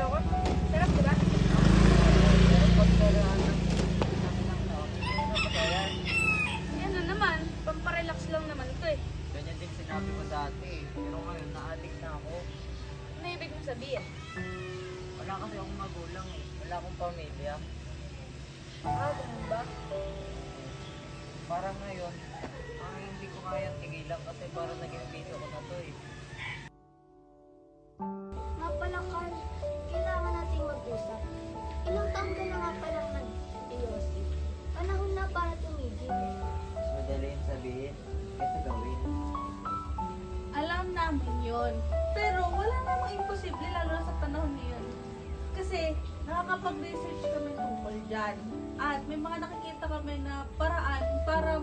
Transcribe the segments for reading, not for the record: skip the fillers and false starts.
ako. Sarap, diba? Pero pag kailangan ng kami ng ano ba kaya? Yan na naman. Pamparelax lang naman ito eh. Ganyan din sinabi ko dati eh. Pero ngayon, na-addict na ako. Ano ibig mo sabihin? Wala kasi akong magulang eh. Wala akong pamilya. Ganun ba? Parang ngayon, ang hindi ko kayang tigilan kasi parang naging biso ko na to eh. Nga pala, Carl, kailangan nating mag-usap. Ilang taon ka na nga palang nag-DOC. Panahon na para tumigil. Mas madali yung sabihin, kaysa gawin. Alam namin yun. Pero wala namang imposible lalo na sa panahon ngayon. Kasi nakakapag-research kami tungkol dyan. At may mga nakikita kami na paraan para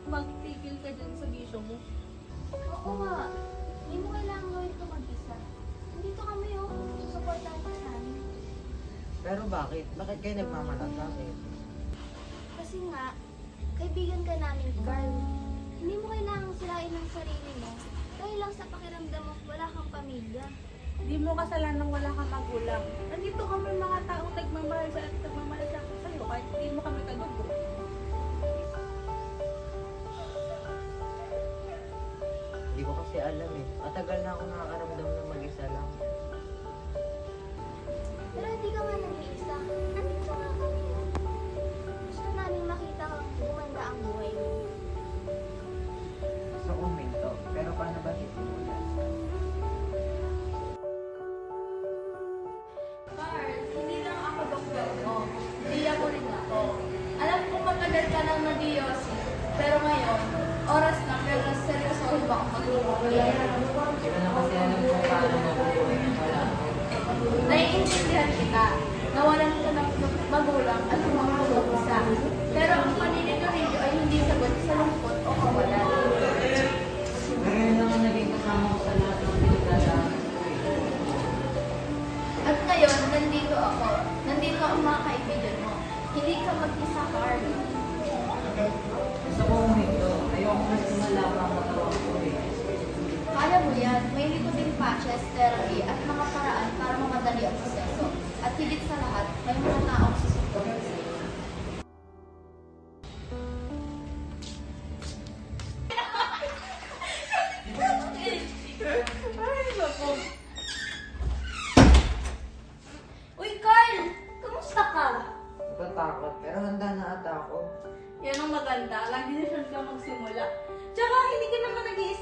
magtigil ka dyan sa bisyo mo. Oo nga. Hindi mo kailangan gawin ito mag-isa. Nandito kami, oh. Susuportahan ka sa amin. Pero bakit? Bakit kayo nagmamalasakit? Kasi nga, kaibigan ka namin, Carl. Hindi mo kailangang sirain ang sarili mo dahil lang sa pakiramdam mo wala kang pamilya. Di mo kasalanan ng wala kang magulang. Nandito kami mga taong nagmamahal sa at nagmamahal sa sa'yo kahit hindi mo kami kadugo. Hindi ko kasi alam eh. Matagal na ako nakakaramdam ng mag-isa lang. Pero hindi ka nga nag-iisa. Nandito nga kami, oh. Gusto namin makita kang gumanda ang buhay mo. Gusto kong minto, pero paano ba sisimulan? Carl, hindi lang ako doktor mo. Hindi ako rin ako. Alam ko matagal ka nang nag-DOC. Pero ngayon, oras na pero seryosohin ba ang magbubuhay? Hindi ko na kasi alam kung paano mabubuhay ng wala ako. Naiintindihan kita. Nawalan ka ng magulang at tumawag isa. Pero ang paninigarilyo ay hindi sagot sa lungkot o kawalan. Pero yun lang ang naging kasama ko sa lahat ng pinagdadaanan ko eh. At ngayon, nandito ako. Nandito ang mga kaibigan mo. Hindi ka mag-isa, Carl. Gusto ko minto. Ayoko mas tumala pa ang katawan ko eh. Kaya mo yan. May likuding patches, therapy, at mga paraan para mamadali ang proseso. At higit sa lahat, may mga taong susuporta sa iyo. Uy, Carl! Kamusta ka? Natatakot, pero handa na ata ako. Yan ang maganda. Lagi na siya ka magsimula. Tsaka hindi ka naman nag-iisa